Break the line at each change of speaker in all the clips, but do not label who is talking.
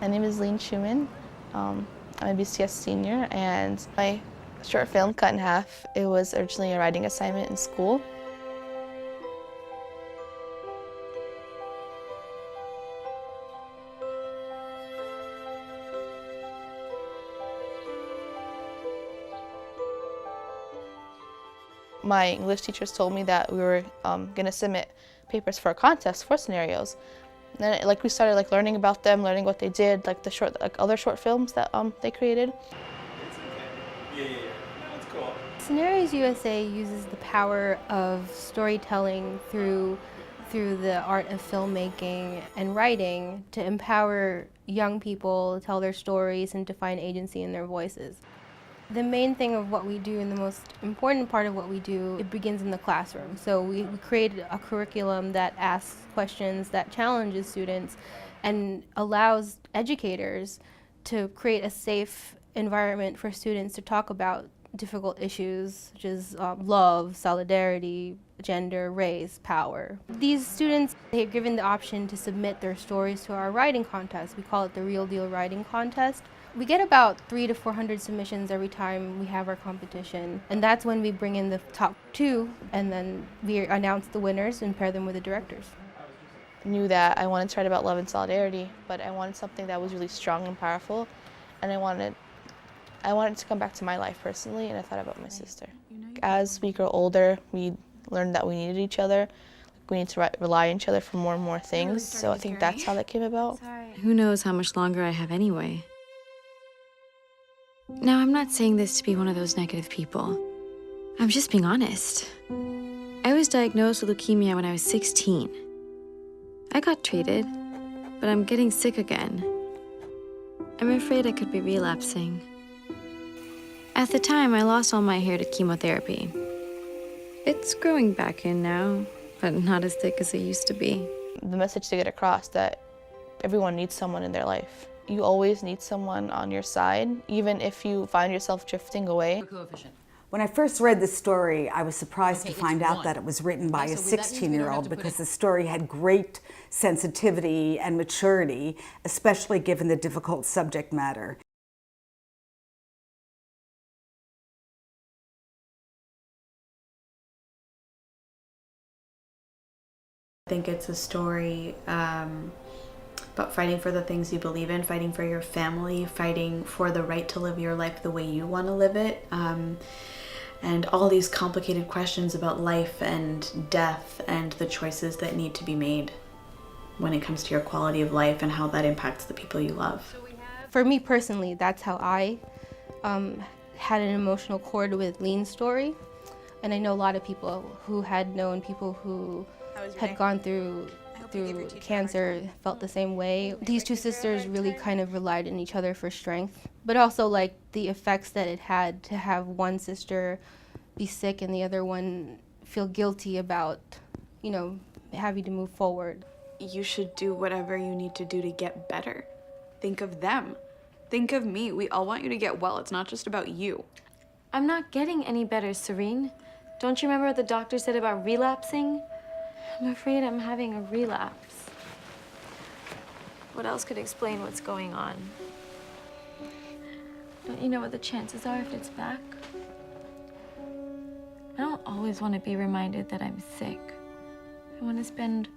My name is Lean Schumann. I'm a BCS senior, and my short film, Cut in Half, it was originally a writing assignment in school. My English teachers told me that we were going to submit papers for a contest for scenarios. And then we started learning about them, learning what they did, other short films that they created.
It's okay. Yeah. No, it's cool.
Scenarios USA uses the power of storytelling through the art of filmmaking and writing to empower young people to tell their stories and to find agency in their voices. The main thing of what we do and the most important part of what we do, it begins in the classroom. So we created a curriculum that asks questions, that challenges students, and allows educators to create a safe environment for students to talk about difficult issues such as love, solidarity, gender, race, power. These students, they're given the option to submit their stories to our writing contest. We call it the Real Deal Writing Contest. We get about 300 to 400 submissions every time we have our competition, and that's when we bring in the top 2, and then we announce the winners and pair them with the directors.
I knew that I wanted to write about love and solidarity, but I wanted something that was really strong and powerful, and I wanted it to come back to my life personally, and I thought about my sister. As we grow older, we learned that we needed each other. We need to rely on each other for more and more things, so I think that's how that came about.
Who knows how much longer I have anyway? Now, I'm not saying this to be one of those negative people. I'm just being honest. I was diagnosed with leukemia when I was 16. I got treated, but I'm getting sick again. I'm afraid I could be relapsing. At the time, I lost all my hair to chemotherapy. It's growing back in now, but not as thick as it used to be.
The message to get across that everyone needs someone in their life. You always need someone on your side, even if you find yourself drifting away.
When I first read the story, I was surprised to find out that it was written by a 16-year-old because the story had great sensitivity and maturity, especially given the difficult subject matter.
I think it's a story about fighting for the things you believe in, fighting for your family, fighting for the right to live your life the way you want to live it, and all these complicated questions about life and death and the choices that need to be made when it comes to your quality of life and how that impacts the people you love.
For me personally, that's how I had an emotional cord with Lean's story, and I know a lot of people who had known people who had gone through cancer felt the same way. These two sisters really kind of relied on each other for strength, but also the effects that it had to have one sister be sick and the other one feel guilty about, having to move forward.
You should do whatever you need to do to get better. Think of them. Think of me. We all want you to get well. It's not just about you.
I'm not getting any better, Serene. Don't you remember what the doctor said about relapsing? I'm afraid I'm having a relapse. What else could explain what's going on? Don't you know what the chances are if it's back? I don't always want to be reminded that I'm sick. I want to spend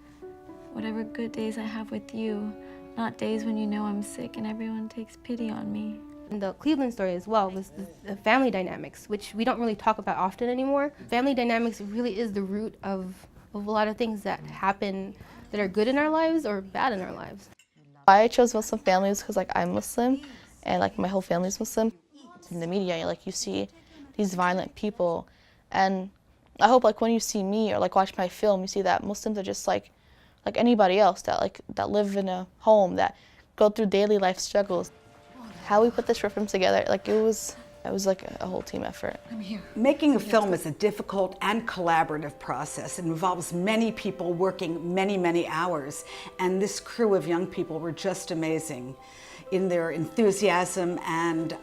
whatever good days I have with you, not days when you know I'm sick and everyone takes pity on me.
And the Cleveland story as well was the family dynamics, which we don't really talk about often anymore. Family dynamics really is the root of a lot of things that happen that are good in our lives or bad in our lives.
Why I chose Muslim families because I'm Muslim and my whole family's Muslim. In the media, you see these violent people, and I hope when you see me or watch my film, you see that Muslims are just like anybody else that live in a home, that go through daily life struggles. How we put this short film together, it was a whole team effort.
Making a film is a difficult and collaborative process. It involves many people working many hours, and this crew of young people were just amazing in their enthusiasm and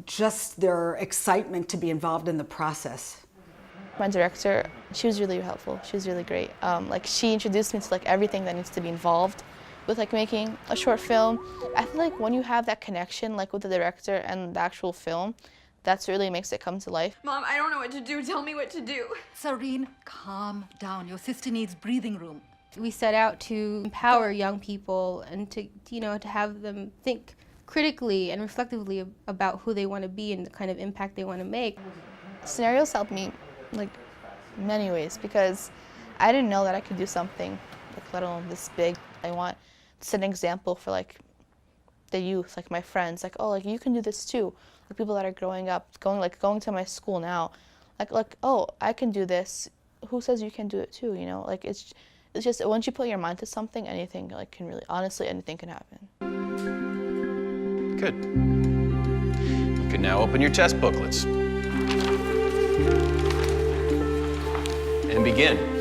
just their excitement to be involved in the process.
My director, she was really helpful. She was really great. She introduced me to everything that needs to be involved with like making a short film, I feel like when you have that connection like with the director and the actual film, that's really makes it come to life.
Mom, I don't know what to do. Tell me what to do.
Serene, calm down. Your sister needs breathing room.
We set out to empower young people and to, you know, to have them think critically and reflectively about who they want to be and the kind of impact they want to make.
Scenarios helped me like many ways because I didn't know that I could do something like let alone this big. I want to set an example for like the youth, like my friends, like, oh, like you can do this too. Like people that are growing up, going to my school now, like oh, I can do this. Who says you can do it too? You know, like it's just once you put your mind to something, anything like can really, honestly, anything can happen.
Good. You can now open your test booklets and begin.